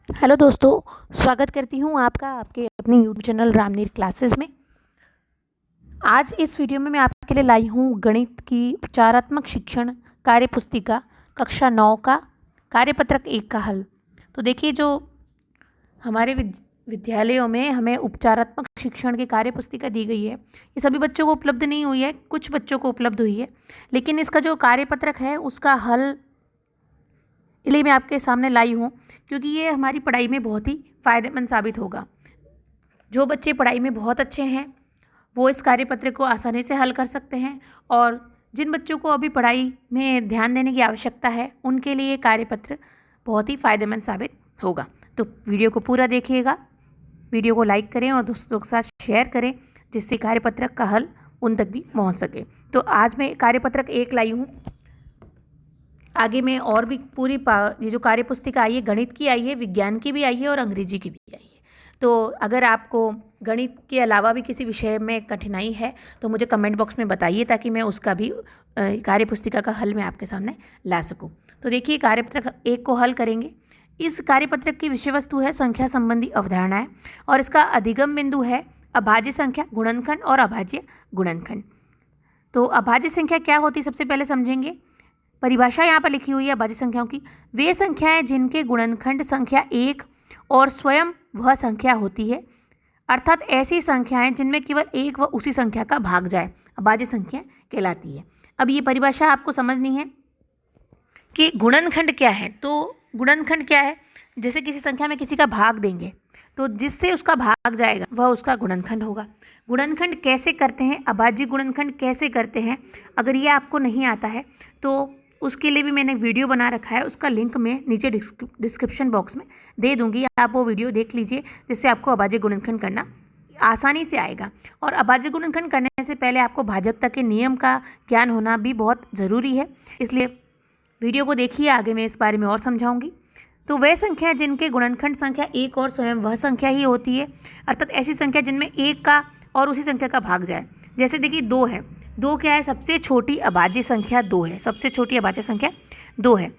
Hello दोस्तों, स्वागत करती हूँ आपका आपके अपने यूट्यूब चैनल रामनीर क्लासेस में। आज इस वीडियो में मैं आपके लिए लाई हूँ गणित की उपचारात्मक शिक्षण कार्य पुस्तिका कक्षा 9 का कार्यपत्रक 1 का हल। तो देखिए, जो हमारे विद्यालयों में हमें उपचारात्मक शिक्षण की कार्य पुस्तिका दी गई है, ये सभी बच्चों को उपलब्ध नहीं हुई है, कुछ बच्चों को उपलब्ध हुई है। लेकिन इसका जो कार्यपत्रक है उसका हल इसलिए मैं आपके सामने लाई हूँ क्योंकि ये हमारी पढ़ाई में बहुत ही फ़ायदेमंद साबित होगा। जो बच्चे पढ़ाई में बहुत अच्छे हैं वो इस कार्यपत्र को आसानी से हल कर सकते हैं, और जिन बच्चों को अभी पढ़ाई में ध्यान देने की आवश्यकता है उनके लिए कार्यपत्र बहुत ही फ़ायदेमंद साबित होगा। तो वीडियो को पूरा देखिएगा, वीडियो को लाइक करें और दोस्तों के साथ शेयर करें जिससे कार्यपत्रक का हल उन तक भी पहुंच सके। तो आज मैं कार्यपत्रक 1 लाई हूँ। आगे में और भी पूरी ये जो कार्य पुस्तिका आई है, गणित की आई है, विज्ञान की भी आई है और अंग्रेजी की भी आई है। तो अगर आपको गणित के अलावा भी किसी विषय में कठिनाई है तो मुझे कमेंट बॉक्स में बताइए ताकि मैं उसका भी कार्य पुस्तिका का हल मैं आपके सामने ला सकूं। तो देखिए, कार्यपत्रक 1 को हल करेंगे। इस कार्यपत्रक की विषय वस्तु है संख्या संबंधी अवधारणाएं, और इसका अधिगम बिंदु है अभाज्य संख्या, गुणनखंड और अभाज्य गुणनखंड। तो अभाज्य संख्या क्या होती है सबसे पहले समझेंगे। परिभाषा यहाँ पर लिखी हुई है अभाज्य संख्याओं की। वे संख्याएं जिनके गुणनखंड संख्या 1 और स्वयं वह संख्या होती है, अर्थात ऐसी संख्याएं जिनमें केवल एक व उसी संख्या का भाग जाए, अभाज्य संख्या कहलाती है। अब ये परिभाषा आपको समझनी है कि गुणनखंड क्या है। तो गुणनखंड क्या है, जैसे किसी संख्या में किसी का भाग देंगे तो जिससे उसका भाग जाएगा वह उसका गुणनखंड होगा। गुणनखंड कैसे करते हैं, अभाज्य गुणनखंड कैसे करते हैं, अगर ये आपको नहीं आता है तो उसके लिए भी मैंने वीडियो बना रखा है, उसका लिंक मैं नीचे डिस्क्रिप्शन बॉक्स में दे दूंगी। आप वो वीडियो देख लीजिए जिससे आपको अभाज्य गुणनखंड करना आसानी से आएगा। और अभाज्य गुणनखंड करने से पहले आपको भाजकता के नियम का ज्ञान होना भी बहुत ज़रूरी है, इसलिए वीडियो को देखिए, आगे मैं इस बारे में और समझाऊंगी। तो वह संख्या जिनके गुणनखंड संख्या 1 और स्वयं वह संख्या ही होती है, अर्थात ऐसी संख्या जिनमें 1 का और उसी संख्या का भाग जाए। जैसे देखिए 2 है, 2 क्या है, सबसे छोटी अभाज्य संख्या 2 है, सबसे छोटी अभाज्य संख्या 2 है।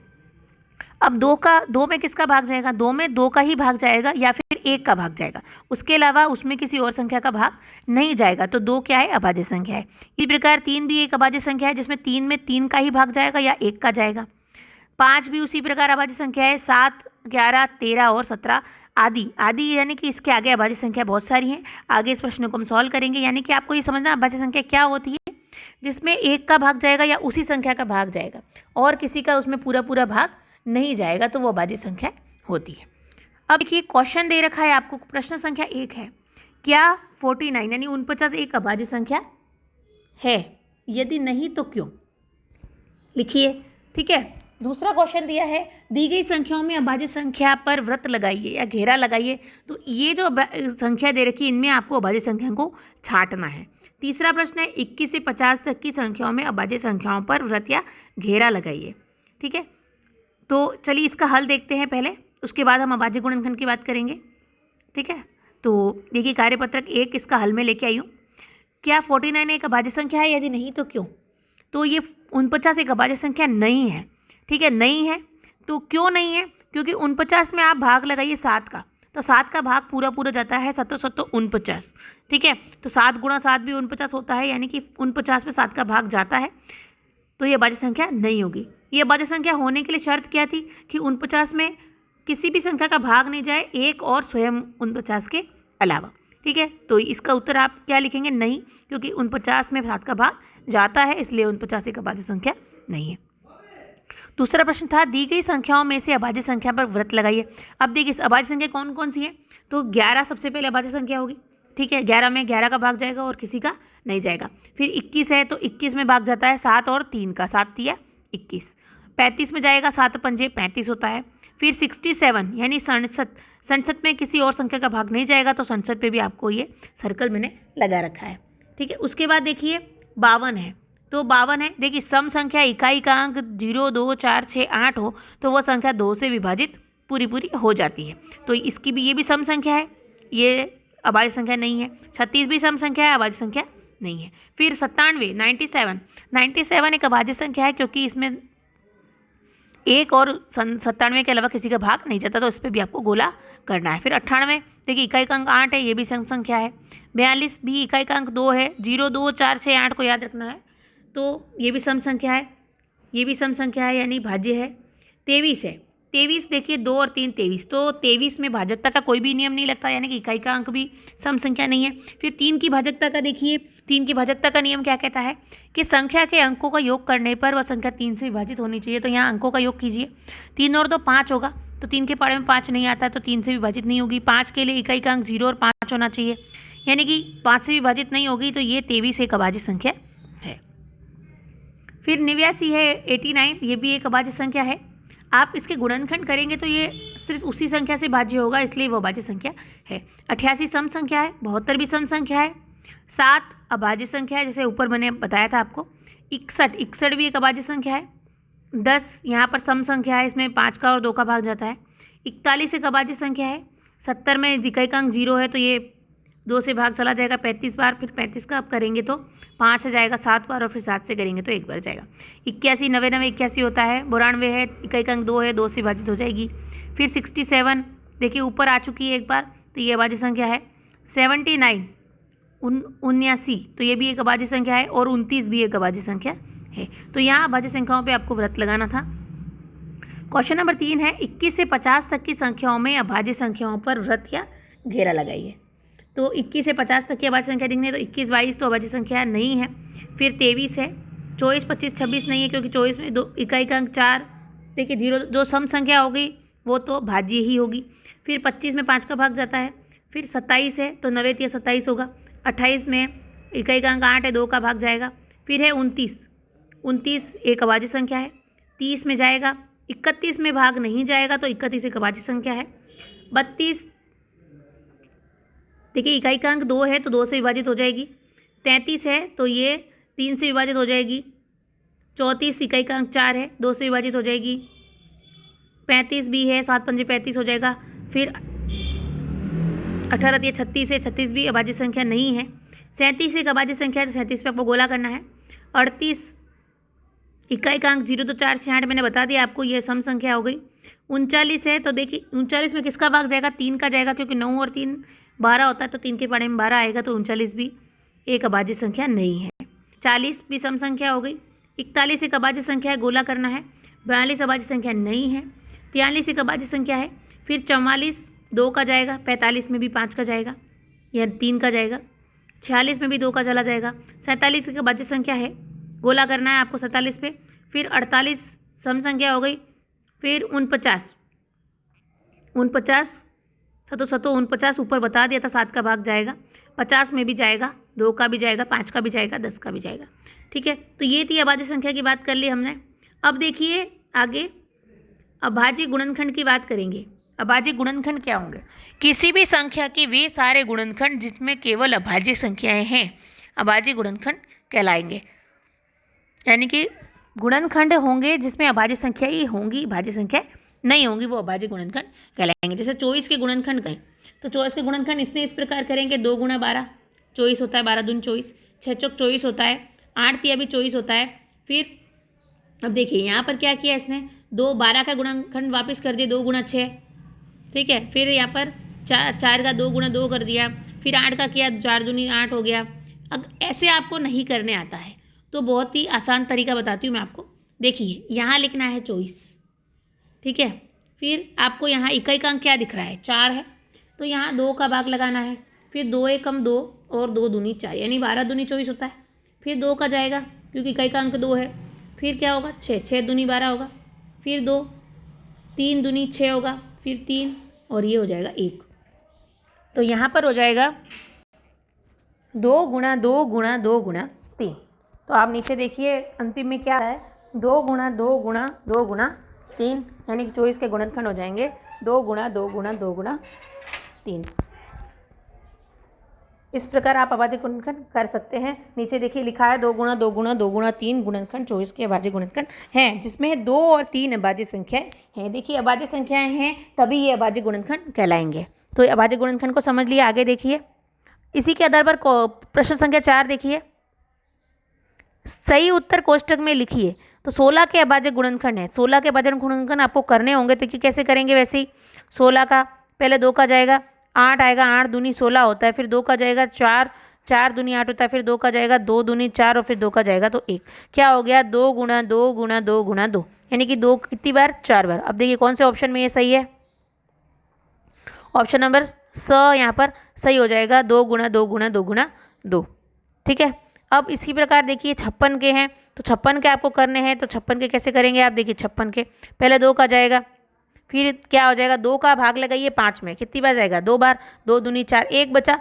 अब 2 में किसका भाग जाएगा, 2 में 2 का ही भाग जाएगा या फिर 1 का भाग जाएगा, उसके अलावा उसमें किसी और संख्या का भाग नहीं जाएगा। तो 2 क्या है, अभाज्य संख्या है। इसी प्रकार 3 भी एक अभाज्य संख्या है जिसमें 3 में 3 का ही भाग जाएगा या 1 का जाएगा। 5 भी उसी प्रकार अभाज्य संख्या है। 7, 11, 13 और 17 आदि आदि, यानी कि इसके आगे अभाज्य संख्या बहुत सारी हैं। आगे इस प्रश्न को हम सॉल्व करेंगे, यानी कि आपको ये समझना अभाज्य संख्या क्या होती है, जिसमें 1 का भाग जाएगा या उसी संख्या का भाग जाएगा और किसी का उसमें पूरा पूरा भाग नहीं जाएगा, तो वो अभाज्य संख्या होती है। अब देखिए, क्वेश्चन दे रखा है आपको, प्रश्न संख्या 1 है, क्या 49 यानी 49 एक अभाज्य संख्या है, यदि नहीं तो क्यों, लिखिए। ठीक है। दूसरा क्वेश्चन दिया है, दी गई संख्याओं में अभाज्य संख्या पर वृत्त लगाइए या घेरा लगाइए। तो ये जो संख्या दे रखी है इनमें आपको अभाज्य संख्या को छांटना है। तीसरा प्रश्न है, 21 से 50 तक की संख्याओं में अभाज्य संख्याओं पर वृत्त या घेरा लगाइए। ठीक है, तो चलिए इसका हल देखते हैं पहले, उसके बाद हम अभाज्य गुणनखंड की बात करेंगे। ठीक है, तो देखिए कार्यपत्रक 1 इसका हल में लेके आई हूँ। क्या 49 एक अभाज्य संख्या है, यदि नहीं तो क्यों। तो ये 49 एक अभाज्य संख्या नहीं है। ठीक है, नहीं है तो क्यों नहीं है, क्योंकि 49 में आप भाग लगाइए 7 का, तो 7 का भाग पूरा पूरा जाता है, 7 7 49। ठीक है, तो 7 गुणा 7 भी 49 होता है, यानी कि 49 में 7 का भाग जाता है, तो ये अभाज्य संख्या नहीं होगी। ये अभाज्य संख्या होने के लिए शर्त क्या थी कि 49 में किसी भी संख्या का भाग नहीं जाए, 1 और स्वयं 49 के अलावा। ठीक है, तो इसका उत्तर आप क्या लिखेंगे, नहीं, क्योंकि 49 में 7 का भाग जाता है, इसलिए 49 एक अभाज्य संख्या नहीं है। दूसरा प्रश्न था, दी गई संख्याओं में से अभाज्य संख्या पर वृत्त लगाइए। अब देखिए अभाज्य संख्या कौन कौन सी है, तो 11 सबसे पहले अभाज्य संख्या होगी। ठीक है, 11 में 11 का भाग जाएगा और किसी का नहीं जाएगा। फिर 21 है तो 21 में भाग जाता है 7 और 3 का, 7 3 21। 35 में जाएगा, 7 पंजे 35 होता है। फिर 67 यानी 67, 67 में किसी और संख्या का भाग नहीं जाएगा, तो 67 पे भी आपको ये सर्कल मैंने लगा रखा है। ठीक है, उसके बाद देखिए 52 है, तो 52 है, देखिए सम संख्या इकाई का अंक 0 2 4 6 8 हो तो वह संख्या 2 से विभाजित पूरी पूरी हो जाती है, तो इसकी भी ये भी सम संख्या है, ये अभाज्य संख्या नहीं है। 36 भी सम संख्या है, अभाज्य संख्या नहीं है। फिर 97 97 एक अभाज्य संख्या है, क्योंकि इसमें 1 और 97 के अलावा किसी का भाग नहीं जाता, तो इस पर भी आपको गोला करना है। फिर 98, देखिए इकाई का अंक 8 है, ये भी सम संख्या है। 42 भी इकाई का अंक 2 है, 0, 2, 4, 6, 8 को याद रखना है, तो ये भी सम संख्या है, ये भी सम संख्या है यानी भाज्य है। 23 है, 23 देखिए 2 और 3 23, तो 23 में भाजकता का कोई भी नियम नहीं लगता, यानी कि इकाई का अंक भी सम संख्या नहीं है। फिर 3 की भाजकता का देखिए, 3 की भाजकता का नियम क्या कहता है कि संख्या के अंकों का योग करने पर वह संख्या 3 से विभाजित होनी चाहिए। तो यहाँ अंकों का योग कीजिए, 3 और 2 5 होगा, तो 3 के पाड़े में 5 नहीं आता, तो 3 से विभाजित नहीं होगी। 5 के लिए इकाई का अंक 0 और 5 होना चाहिए, यानी कि 5 से विभाजित नहीं होगी, तो ये 23 एक अभाज्य संख्या है। फिर 89 है, 89, ये भी एक अभाज्य संख्या है। आप इसके गुणनखंड करेंगे तो ये सिर्फ उसी संख्या से भाज्य होगा, इसलिए वो अभाज्य संख्या है। 88 सम संख्या है, 72 भी सम संख्या है, 7 अभाज्य संख्या है, जैसे ऊपर मैंने बताया था आपको। 61 भी एक अभाज्य संख्या है। 10 यहाँ पर सम संख्या है, इसमें 5 का और 2 का भाग जाता है। 41 एक अभाज्य संख्या है। 70 में इकाई का अंक 0 है, तो ये 2 से भाग चला जाएगा 35 बार, फिर 35 का आप करेंगे तो 5 से जाएगा 7 बार, और फिर 7 से करेंगे तो 1 बार जाएगा। 81 99 81 होता है। 92 है, इकाई का अंक 2 है, 2 से विभाजित हो जाएगी। फिर 67 देखिए ऊपर आ चुकी है एक बार, तो ये अभाज्य संख्या है। 79 79, तो ये भी एक अभाज्य संख्या है, और 29 भी एक अभाज्य संख्या है। तो यहाँ अभाज्य संख्याओं पे आपको व्रत लगाना था। क्वेश्चन नंबर 3 है, 21 से 50 तक की संख्याओं में अभाज्य संख्याओं पर व्रत या घेरा लगाइए। तो 21 से 50 तक की अभाज्य संख्या देखनी है, तो 21 22 तो अभाज्य संख्या नहीं है। फिर 23 है, 24 25 26 नहीं है, क्योंकि 24 में 2 इकाई का अंक 4, देखिए 0 जो सम संख्या होगी वो तो भाज्य ही होगी। फिर 25 में 5 का भाग जाता है। फिर 27 है, तो 9 या 27 होगा। 28 में इकाई का अंक 8 है, 2 का भाग जाएगा। फिर है 29 एक अभाज्य संख्या है। 30 में जाएगा, 31 में भाग नहीं जाएगा, तो 31 एक अभाज्य संख्या है। 32 देखिए इकाई का अंक 2 है, तो 2 से विभाजित हो जाएगी। 33 है, तो ये 3 से विभाजित हो जाएगी। 34 इकाई का अंक 4 है, 2 से विभाजित हो जाएगी। 35 भी है, 7 पंजे 35 हो जाएगा। फिर 18 36 है, 36 भी अभाज्य संख्या नहीं है। 37 एक अभाज्य संख्या है, तो 37 पे आपको गोला करना है। 38 इकाई का अंक 0 2 4 6 8 मैंने बता दिया आपको, ये सम संख्या हो गई। 39 है, तो देखिए 39 में किसका भाग जाएगा, 3 का जाएगा, क्योंकि 9 और 3 12 होता है, तो 3 के पाड़े में 12 आएगा, तो 39 भी एक अभाज्य संख्या नहीं है। 40 भी सम संख्या हो गई। 41 एक अभाज्य संख्या है, गोला करना है। 42 अभाज्य संख्या नहीं है। 43 एक अभाज्य संख्या है। फिर 44 2 का जाएगा। 45 में भी 5 का जाएगा या 3 का जाएगा। 46 में भी 2 का चला जाएगा। 47 एक अभाज्य संख्या है, गोला करना है आपको 47 पे। फिर 48 सम संख्या हो गई। फिर 49 49 ऊपर बता दिया था, 7 का भाग जाएगा। 50 में भी जाएगा, 2 का भी जाएगा, 5 का भी जाएगा, 10 का भी जाएगा। ठीक है, तो ये थी अभाज्य संख्या की बात कर ली हमने। अब देखिए आगे अभाज्य गुणनखंड की बात करेंगे। अभाज्य गुणनखंड क्या होंगे? किसी भी संख्या के वे सारे गुणनखंड जिसमें केवल अभाज्य संख्याएं हैं अभाज्य गुणनखंड कहलाएंगे। यानी कि गुणनखंड होंगे जिसमें अभाज्य संख्या ही होंगी, भाज्य संख्या नहीं होंगी, वो अभाज्य गुणनखंड कहलाएंगे। जैसे 24 के गुणनखंड कहें तो 24 के गुणनखंड इसने इस प्रकार करेंगे, 2 गुणा 12 24 होता है, 12 दूनी 24, 6 चौक 24 होता है, 8 तिया भी 24 होता है। फिर अब देखिए यहाँ पर क्या किया इसने, 12 का गुणनखंड वापस कर दिया, 2 गुणा 6, ठीक है। फिर यहाँ पर 4 का 2 गुणा 2 कर दिया। फिर 8 का किया, 4 दूनी 8 हो गया। अब ऐसे आपको नहीं करने आता है तो बहुत ही आसान तरीका बताती हूँ मैं आपको। देखिए यहाँ लिखना है 24, ठीक है। फिर आपको यहाँ इकाई का अंक क्या दिख रहा है, 4 है, तो यहाँ 2 का भाग लगाना है। फिर 2 एकम 2 और 2 दूनी 4, यानी 12 दूनी 24 होता है। फिर 2 का जाएगा क्योंकि इकाई का अंक 2 है। फिर क्या होगा, 6 दूनी 12 होगा। फिर 2 3 दूनी 6 होगा। फिर 3 और ये हो जाएगा 1। तो यहाँ पर हो जाएगा 2 गुणा 2 गुणा 2 गुणा 3। तो आप नीचे देखिए अंतिम में क्या है, 2 गुणा 2 गुणा 2 गुणा 3, यानी कि 24 के गुणनखंड हो जाएंगे 2 गुणा 2 गुणा 2 गुणा 3। इस प्रकार आप अभाज्य गुणनखंड कर सकते हैं। नीचे देखिए लिखा है 2 गुणा 2 गुणा 2 गुणा 3 गुणनखंड 24 के अभाज्य गुणनखंड हैं, जिसमें 2 और 3 अभाज्य संख्याएं हैं। देखिए अभाज्य संख्याएं हैं तभी ये अभाज्य गुणनखंड कहलाएंगे। तो अभाज्य गुणनखंड को समझ लिए। आगे देखिए इसी के आधार पर प्रश्न संख्या 4 देखिए, सही उत्तर कोष्टक में लिखिए। तो 16 के अभाज्य गुणनखंड है, 16 के अभाज्य गुणनखंड आपको करने होंगे, तो कैसे करेंगे वैसे ही 16 का पहले 2 का जाएगा 8 आएगा, 8 दूनी 16 होता है, फिर 2 का जाएगा 4, 4 दूनी 8 होता है, फिर 2 का जाएगा 2 दूनी 4 और फिर 2 का जाएगा तो 1। क्या हो गया 2 गुणा 2 गुणा 2 गुणा 2, यानी कि 2 कितनी बार 4 बार। अब देखिए कौन से ऑप्शन में ये सही है, ऑप्शन नंबर स यहाँ पर सही हो जाएगा, 2 गुणा 2 गुणा 2 गुणा 2। ठीक है, अब इसी प्रकार देखिए 56 के हैं, तो 56 के आपको करने हैं, तो 56 के कैसे करेंगे आप देखिए 56 के पहले 2 का जाएगा, फिर क्या हो जाएगा 2 का भाग लगाइए 5 में, कितनी बार जाएगा 2 बार, 2 दूनी 4, 1 बचा,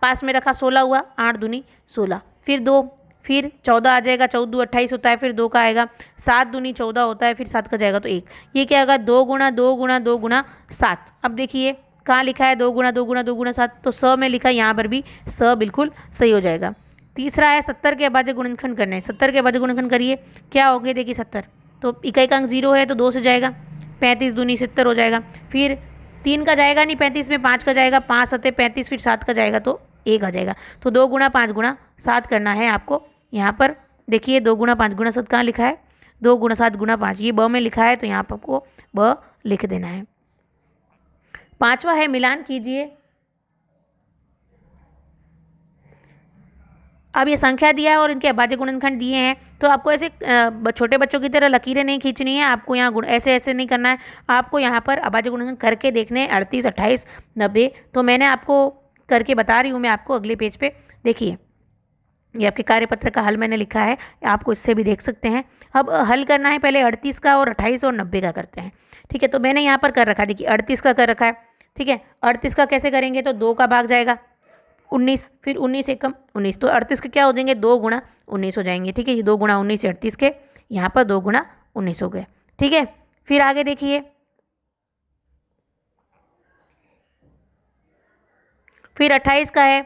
पास में रखा 16 हुआ, 8 दूनी 16, फिर 2, फिर 14 आ जाएगा, 14 दूनी 28 होता है, फिर 2 का आएगा 7 दूनी 14 होता है, फिर 7 का जाएगा तो 1। ये क्या होगा 2 गुणा 2 गुणा 2 गुणा 7। अब देखिए कहाँ लिखा है 2 गुणा 2 गुणा 2 गुणा 7, तो स में लिखा है, यहाँ पर भी स बिल्कुल सही हो जाएगा। तीसरा है 70 के अभाज्य गुणनखंड करना है, 70 के अभाज्य गुणनखंड करिए, क्या हो गया देखिए 70, तो इकाई का अंक 0 है तो 2 से जाएगा, 35 दूनी 70 हो जाएगा, फिर 3 का जाएगा नहीं 35 में, 5 का जाएगा, 5 सत्ते 35, फिर 7 का जाएगा तो 1 आ जाएगा। तो 2 गुणा 5 गुणा 7 करना है आपको। यहाँ पर देखिए 2 गुणा 5 गुणा 7 कहाँ लिखा है, 2 गुणा 7 गुणा 5, ये ब में लिखा है, तो यहाँ पर आपको ब लिख देना है। पांचवा है मिलान कीजिए। अब ये संख्या दिया है और इनके अभाज्य गुणनखंड दिए हैं, तो आपको ऐसे छोटे बच्चों की तरह लकीरें नहीं खींचनी है, आपको यहाँ गुण ऐसे ऐसे नहीं करना है, आपको यहाँ पर अभाज्य गुणनखंड करके देखने हैं 38, 28, 90। तो मैंने आपको करके बता रही हूँ मैं आपको अगले पेज पे। देखिए ये आपके कार्यपत्र का हल मैंने लिखा है, आपको इससे भी देख सकते हैं। अब हल करना है, पहले 38 का और 28 और 90 का करते हैं। ठीक है, तो मैंने यहाँ पर कर रखा है, देखिए 38 का कर रखा है। ठीक है, 38 का कैसे करेंगे, तो 2 का भाग जाएगा 19, फिर 19 एकम 19, तो 38 के क्या हो जाएंगे 2 गुणा 19 हो जाएंगे। ठीक है, ये 2 गुणा 19 38 के, यहाँ पर 2 गुणा 19 हो गए। ठीक है, फिर आगे देखिए, फिर 28 का है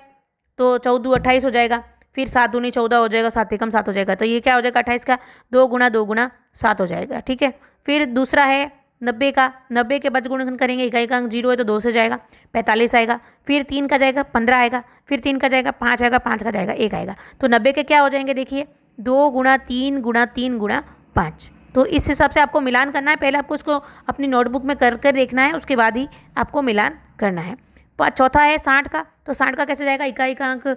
तो 14 28 हो जाएगा, फिर 7 दूनी 14 हो जाएगा, 7 एकम 7 हो जाएगा, तो ये क्या हो जाएगा 28 का 2 गुणा 7 हो जाएगा। ठीक है, फिर दूसरा है 90 का, 90 के बाद गुणनखंड करेंगे, इकाई का अंक 0 है तो 2 से जाएगा, 45 आएगा, फिर 3 का जाएगा 15 आएगा, फिर 3 का जाएगा 5 आएगा, 5 का जाएगा 1 आएगा, तो 90 के क्या हो जाएंगे देखिए 2 गुणा 3 गुणा 3 गुणा 5। तो इस हिसाब से आपको मिलान करना है, पहले आपको इसको अपनी नोटबुक में कर देखना है, उसके बाद ही आपको मिलान करना है। चौथा है 60 का, तो 60 का कैसे जाएगा, इकाई का अंक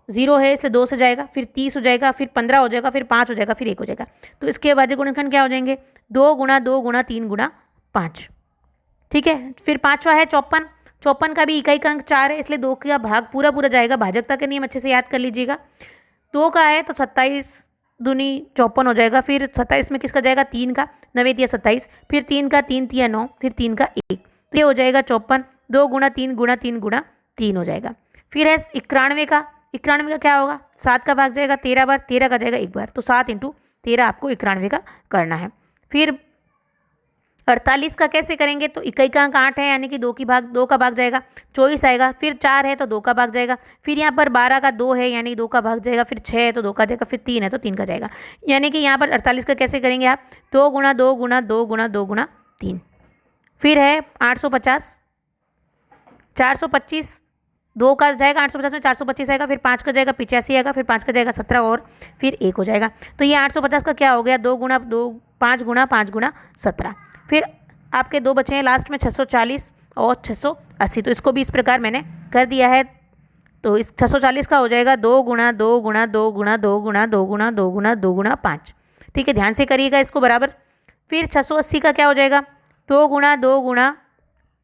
0 है इसलिए 2 से जाएगा, फिर 30 हो जाएगा, फिर 15 हो जाएगा, फिर 5 हो जाएगा, फिर 1 हो जाएगा, तो इसके अभाज्य गुणनखंड क्या हो जाएंगे 2 गुणा 2 गुणा 3 गुणा 5। ठीक है, फिर पांचवा है 54, 54 का भी इकाई का अंक 4 है इसलिए 2 का भाग पूरा पूरा जाएगा, भाजकता के नियम अच्छे से याद कर लीजिएगा। 2 का है तो 27 दूनी 54 हो जाएगा, फिर 27 में किसका जाएगा 3 का, 9 तिया 27, फिर 3 का 3 तिया 9, फिर 3 का 1, तो ये हो जाएगा 54, 2 गुणा 3 गुणा 3 गुणा 3 हो जाएगा। फिर है 91 का, 91 का क्या होगा 7 का भाग जाएगा 13 बार, 13 का जाएगा 1 बार, तो 7 × 13 आपको 91 का करना है। फिर 48 का कैसे करेंगे, तो इकाई का अंक 8 है यानी कि 2 का भाग जाएगा, 24 आएगा, फिर 4 है तो 2 का भाग जाएगा, फिर यहाँ पर 12 का 2 है यानी 2 का भाग जाएगा, फिर 6 है तो 2 का जाएगा, फिर 3 है तो 3 का जाएगा, यानी कि यहाँ पर 48 का कैसे करेंगे आप 2 गुणा 2 गुणा 2 गुणा 2 गुणा 3। फिर है 850, 425, 2 का जाएगा 850 में 425 आएगा, फिर 5 का जाएगा 85 आएगा, फिर 5 का जाएगा 17 और फिर 1 हो जाएगा, तो ये 850 का क्या हो गया 2 गुणा 2 5 गुणा 5 गुणा 17। फिर आपके 2 बचे हैं लास्ट में 640 और 680, तो इसको भी इस प्रकार मैंने कर दिया है। तो इस 640 का हो जाएगा 2 गुणा 2 गुणा 2 गुणा 2 गुणा 2 गुणा 2 गुणा 2 गुणा 5। ठीक है, ध्यान से करिएगा इसको बराबर। फिर 680 का क्या हो जाएगा 2 गुणा 2 गुणा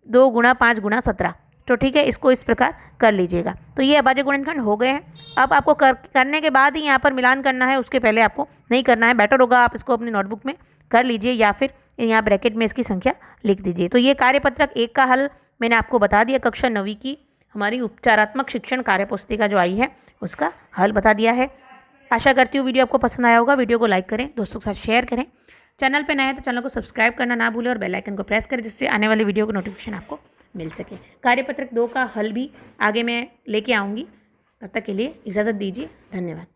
2 गुणा 5 गुणा 17। तो ठीक है, इसको इस प्रकार कर लीजिएगा। तो ये अभाज्य गुणनखंड हो गए हैं। अब आपको करने के बाद ही यहाँ पर मिलान करना है, उसके पहले आपको नहीं करना है। बेटर होगा आप इसको अपनी नोटबुक में कर लीजिए या फिर यहाँ ब्रैकेट में इसकी संख्या लिख दीजिए। तो ये कार्यपत्रक 1 का हल मैंने आपको बता दिया, कक्षा 9वीं की हमारी उपचारात्मक शिक्षण कार्यपुस्तिका जो आई है उसका हल बता दिया है। आशा करती हूँ वीडियो आपको पसंद आया होगा। वीडियो को लाइक करें, दोस्तों के साथ शेयर करें। चैनल पर नए हैं तो चैनल को सब्सक्राइब करना ना भूलें और बेल आइकन को प्रेस करें, जिससे आने वाले वीडियो का नोटिफिकेशन आपको मिल सके। कार्यपत्रक 2 का हल भी आगे मैं लेके आऊँगी। तब तक के लिए इजाज़त दीजिए, धन्यवाद।